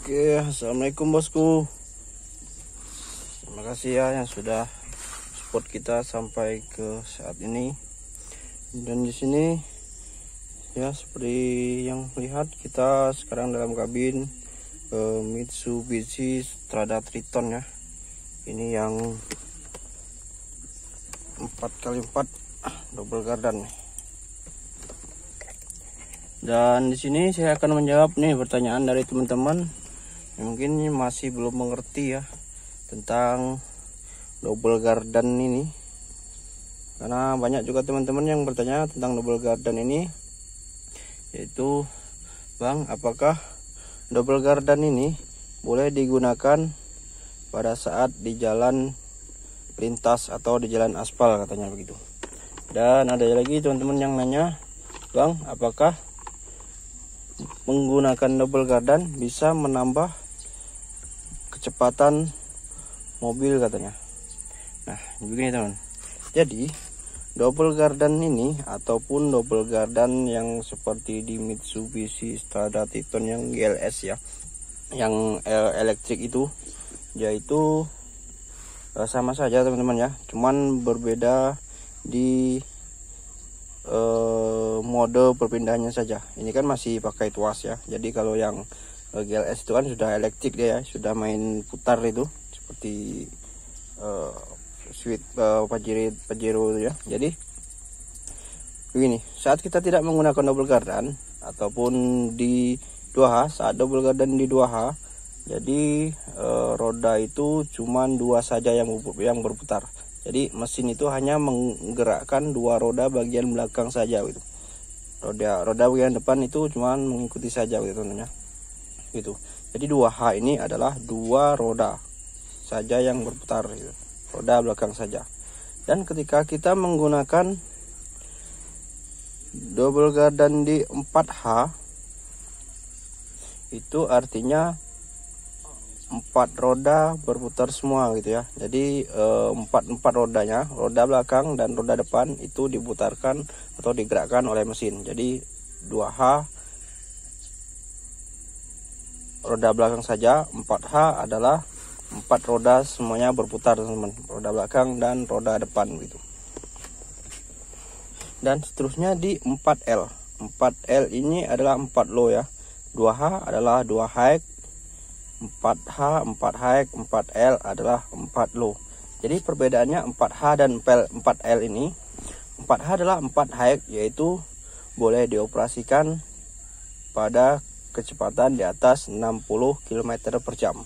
Oke, assalamualaikum bosku. Terima kasih ya yang sudah support kita sampai ke saat ini. Dan di sini ya seperti yang lihat kita sekarang dalam kabin Mitsubishi Strada Triton ya. Ini yang 4x4 double gardan nih. Dan di sini saya akan menjawab nih pertanyaan dari teman-teman yang mungkin masih belum mengerti ya tentang double gardan ini. Karena banyak juga teman-teman yang bertanya tentang double gardan ini, yaitu Bang, apakah double gardan ini boleh digunakan pada saat di jalan lintas atau di jalan aspal, katanya begitu. Dan ada lagi teman-teman yang nanya, Bang, apakah menggunakan double gardan bisa menambah kecepatan mobil, katanya. Nah, begini teman. Jadi double gardan ini ataupun double gardan yang seperti di Mitsubishi Strada Triton yang GLS ya, yang elektrik itu, yaitu sama saja teman-teman ya, cuman berbeda di mode perpindahannya saja. Ini kan masih pakai tuas ya. Jadi kalau yang GLS itu kan sudah elektrik dia ya, sudah main putar itu seperti Pajero itu ya. Jadi begini, saat kita tidak menggunakan double gardan ataupun di 2H, saat double gardan di 2H, jadi roda itu cuman 2 saja yang berputar. Jadi mesin itu hanya menggerakkan 2 roda bagian belakang saja gitu. Roda bagian depan itu cuma mengikuti saja gitu teman-teman ya. Gitu. Jadi 2H ini adalah 2 roda saja yang berputar gitu. Roda belakang saja. Dan ketika kita menggunakan double gardan di 4H, itu artinya 4 roda berputar semua gitu ya. Jadi 4 rodanya, roda belakang dan roda depan itu diputarkan atau digerakkan oleh mesin. Jadi 2H roda belakang saja, 4H adalah 4 roda semuanya berputar teman-teman, roda belakang dan roda depan gitu. Dan seterusnya di 4L. 4L ini adalah 4 low ya. 2H adalah 2 high, 4H, 4 high, 4L adalah 4 low. Jadi perbedaannya 4H dan 4L ini, 4H adalah 4 high, yaitu boleh dioperasikan pada kecepatan di atas 60 km per jam.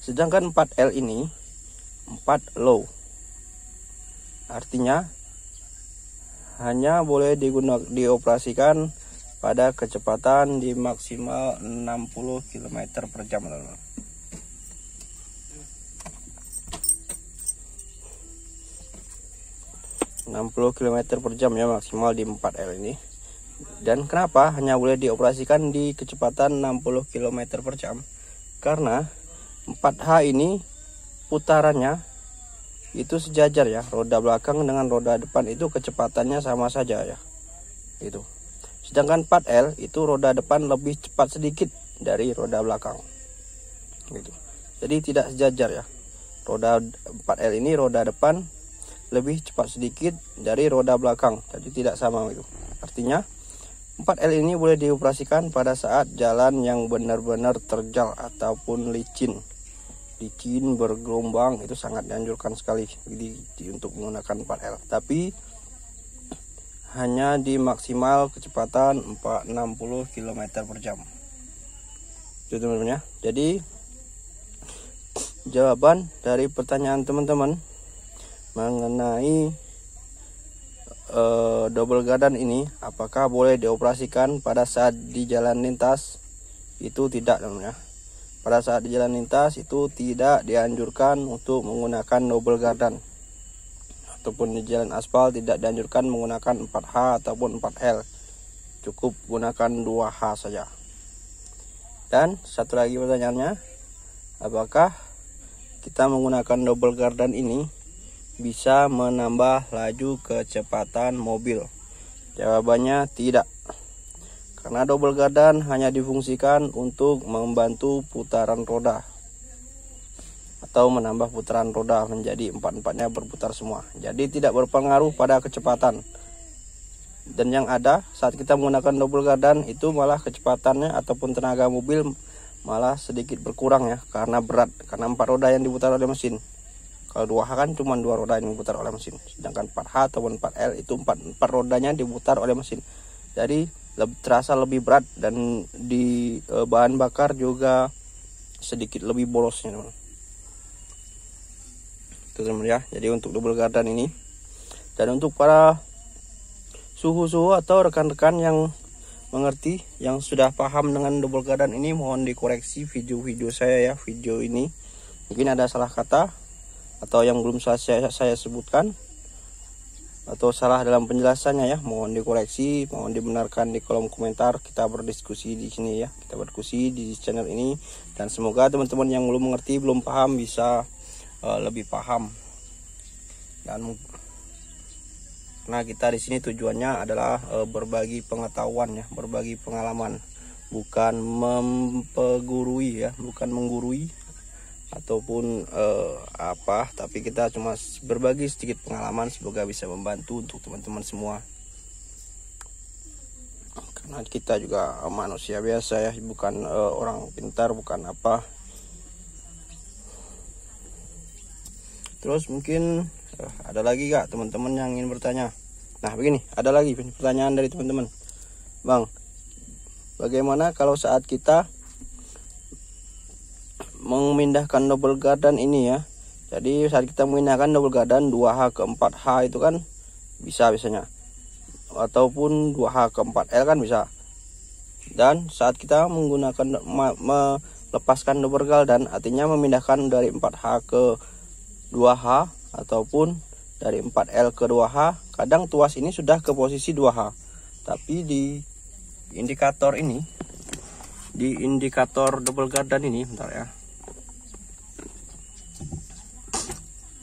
Sedangkan 4L ini 4 low. Artinya hanya boleh dioperasikan pada kecepatan di maksimal 60 km per jam. 60 km per jam ya maksimal di 4L ini. Dan kenapa hanya boleh dioperasikan di kecepatan 60 km per jam? Karena 4H ini putarannya itu sejajar ya, roda belakang dengan roda depan itu kecepatannya sama saja ya. Itu. Sedangkan 4L itu roda depan lebih cepat sedikit dari roda belakang. Gitu. Jadi tidak sejajar ya. Roda 4L ini roda depan lebih cepat sedikit dari roda belakang. Jadi tidak sama gitu. Artinya 4L ini boleh dioperasikan pada saat jalan yang benar-benar terjal ataupun licin. Licin bergelombang itu sangat dianjurkan sekali untuk menggunakan 4L. Tapi hanya di maksimal kecepatan 60 km per jam. Itu teman-teman ya. Jadi jawaban dari pertanyaan teman-teman mengenai double gardan ini, apakah boleh dioperasikan pada saat di jalan lintas, itu tidak teman-teman ya. Pada saat di jalan lintas itu tidak dianjurkan untuk menggunakan double gardan. Ataupun di jalan aspal tidak dianjurkan menggunakan 4H ataupun 4L. Cukup gunakan 2H saja. Dan satu lagi pertanyaannya, apakah kita menggunakan double gardan ini bisa menambah laju kecepatan mobil? Jawabannya tidak. Karena double gardan hanya difungsikan untuk membantu putaran roda atau menambah putaran roda menjadi empat-empatnya berputar semua. Jadi tidak berpengaruh pada kecepatan. Dan yang ada saat kita menggunakan double gardan itu malah kecepatannya ataupun tenaga mobil malah sedikit berkurang ya, karena berat, karena 4 roda yang diputar oleh mesin. Kalau 2H kan cuma 2 roda yang diputar oleh mesin, sedangkan 4H ataupun 4L itu 4 rodanya diputar oleh mesin. Jadi terasa lebih berat dan di bahan bakar juga sedikit lebih bolosnya teman. Itu teman ya. Jadi untuk double gardan ini, dan untuk para suhu-suhu atau rekan-rekan yang mengerti, yang sudah paham dengan double gardan ini, mohon dikoreksi video-video saya ya. Video ini mungkin ada salah kata atau yang belum saya sebutkan atau salah dalam penjelasannya ya, mohon dikoreksi, mohon dibenarkan di kolom komentar. Kita berdiskusi di sini ya, kita berdiskusi di channel ini, dan semoga teman-teman yang belum mengerti, belum paham bisa lebih paham. Dan karena kita di sini tujuannya adalah berbagi pengetahuan ya, berbagi pengalaman, bukan mempegurui ya, bukan menggurui ataupun apa, tapi kita cuma berbagi sedikit pengalaman, semoga bisa membantu untuk teman-teman semua. Karena kita juga manusia biasa ya, bukan orang pintar, bukan apa. Terus mungkin ada lagi gak teman-teman yang ingin bertanya? Nah begini, ada lagi pertanyaan dari teman-teman. Bang, bagaimana kalau saat kita memindahkan double gardan ini ya? Jadi saat kita memindahkan double gardan 2H ke 4H itu kan bisa biasanya, ataupun 2H ke 4L kan bisa. Dan saat kita menggunakan melepaskan double gardan, artinya memindahkan dari 4H ke 2H ataupun dari 4L ke 2H, kadang tuas ini sudah ke posisi 2H, tapi di indikator ini, di indikator double gardan ini, bentar ya.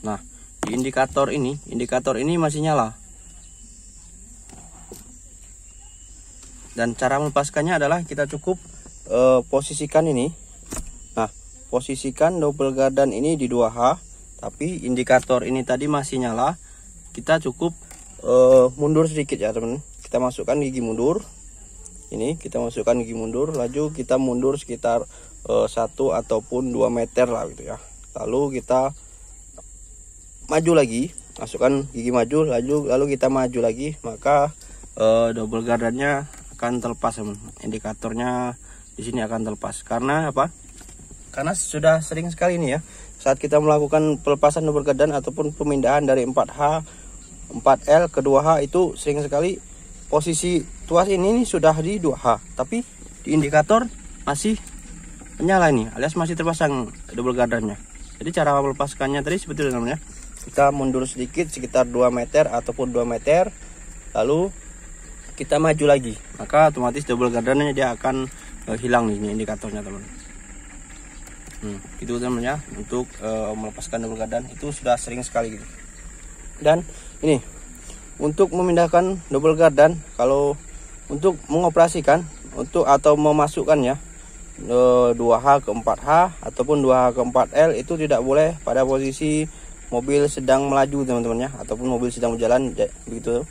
Nah, di indikator ini masih nyala. Dan cara melepaskannya adalah kita cukup posisikan ini. Nah, posisikan double gardan ini di 2H, tapi indikator ini tadi masih nyala. Kita cukup mundur sedikit ya teman. Kita masukkan gigi mundur. Ini kita masukkan gigi mundur, lalu kita mundur sekitar 1 ataupun 2 meter lah gitu ya. Lalu kita maju lagi, masukkan gigi maju, lalu kita maju lagi, maka double gardannya akan terlepas teman. Indikatornya di sini akan terlepas. Karena apa? Karena sudah sering sekali ini ya, saat kita melakukan pelepasan double gardan ataupun pemindahan dari 4H 4L ke 2H, itu sering sekali posisi tuas ini sudah di 2H, tapi di indikator masih menyala ini, alias masih terpasang double gardannya. Jadi cara melepaskannya tadi seperti itu namanya. Kita mundur sedikit sekitar 2 meter ataupun 2 meter, lalu kita maju lagi, maka otomatis double gardannya dia akan hilang nih indikatornya teman. Itu teman-teman ya, untuk melepaskan double gardan itu sudah sering sekali gitu. Dan ini untuk memindahkan double gardan, kalau untuk mengoperasikan untuk atau memasukkannya 2H ke 4H ataupun 2H ke 4L itu tidak boleh pada posisi mobil sedang melaju teman-teman ya, ataupun mobil sedang berjalan begitu.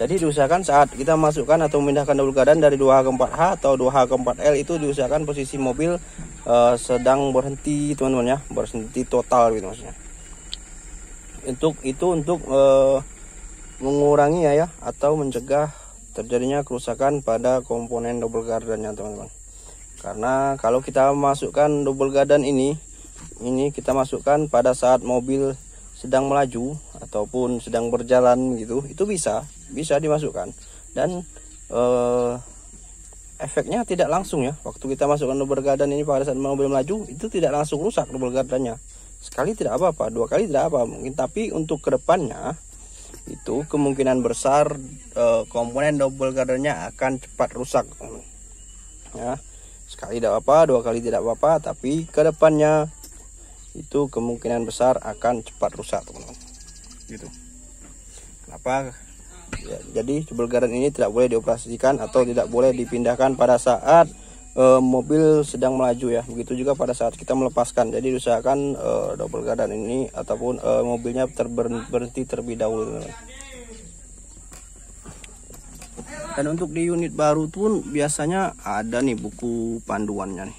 Jadi diusahakan saat kita masukkan atau memindahkan double gardan dari 2H ke 4H atau 2H ke 4L itu diusahakan posisi mobil sedang berhenti teman-teman ya, berhenti total gitu maksudnya. Untuk mengurangi ya atau mencegah terjadinya kerusakan pada komponen double gardannya teman-teman. Karena kalau kita masukkan double gardan ini kita masukkan pada saat mobil sedang melaju ataupun sedang berjalan gitu, itu bisa dimasukkan, dan efeknya tidak langsung ya. Waktu kita masukkan double gardan ini pada saat mobil melaju, itu tidak langsung rusak double gardannya. Sekali tidak apa-apa, 2 kali tidak apa mungkin, tapi untuk kedepannya itu kemungkinan besar komponen double gardannya akan cepat rusak ya. Sekali tidak apa, 2 kali tidak apa-apa, tapi kedepannya itu kemungkinan besar akan cepat rusak teman-teman gitu. Kenapa? ya, jadi double gardan ini tidak boleh dioperasikan atau tidak boleh dipindahkan pada saat mobil sedang melaju ya. Begitu juga pada saat kita melepaskan. Jadi usahakan double gardan ini ataupun mobilnya berhenti terlebih dahulu, teman-teman. Dan untuk di unit baru pun biasanya ada nih buku panduannya nih.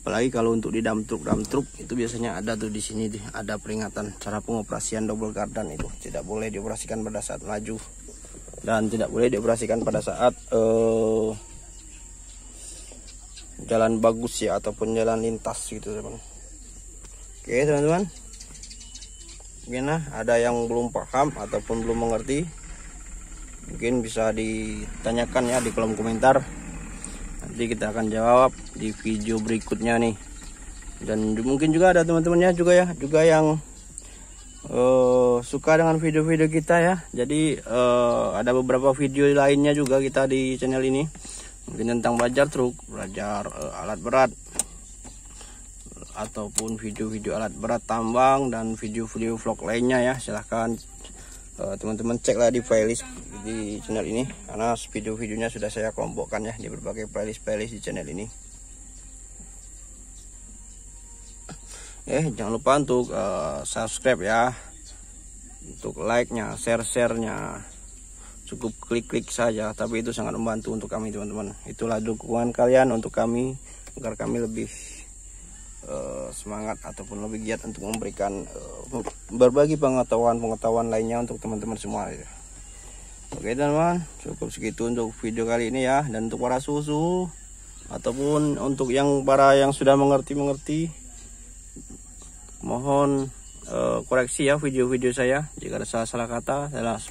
Apalagi kalau untuk di dump truck itu biasanya ada tuh, di sini tuh ada peringatan cara pengoperasian double gardan. Itu tidak boleh dioperasikan pada saat melaju dan tidak boleh dioperasikan pada saat jalan bagus ya, ataupun jalan lintas gitu, teman. Oke teman-teman, mungkin ada yang belum paham ataupun belum mengerti, mungkin bisa ditanyakan ya di kolom komentar. Nanti kita akan jawab di video berikutnya nih. Dan mungkin juga ada teman-temannya juga ya, juga yang suka dengan video-video kita ya. Jadi ada beberapa video lainnya juga kita di channel ini, mungkin tentang belajar truk, belajar alat berat, ataupun video-video alat berat tambang dan video-video vlog lainnya ya. Silahkan teman-teman ceklah di playlist di channel ini, karena video-videonya sudah saya kelompokkan ya di berbagai playlist di channel ini. Jangan lupa untuk subscribe ya, untuk like-nya, share-nya, cukup klik-klik saja, tapi itu sangat membantu untuk kami, teman-teman. Itulah dukungan kalian untuk kami agar kami lebih semangat ataupun lebih giat untuk memberikan berbagi pengetahuan lainnya untuk teman-teman semua ya. Oke teman-teman, cukup segitu untuk video kali ini ya. Dan untuk para susu ataupun untuk para yang sudah mengerti, mohon koreksi ya video-video saya jika ada salah kata, salah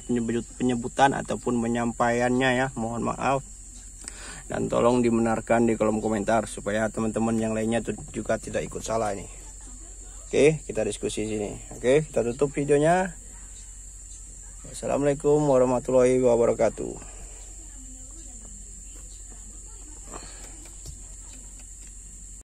penyebutan ataupun penyampaiannya ya, mohon maaf. Dan tolong dibenarkan di kolom komentar supaya teman-teman yang lainnya juga tidak ikut salah ini. Oke, kita diskusi sini. Oke, kita tutup videonya. Wassalamualaikum warahmatullahi wabarakatuh.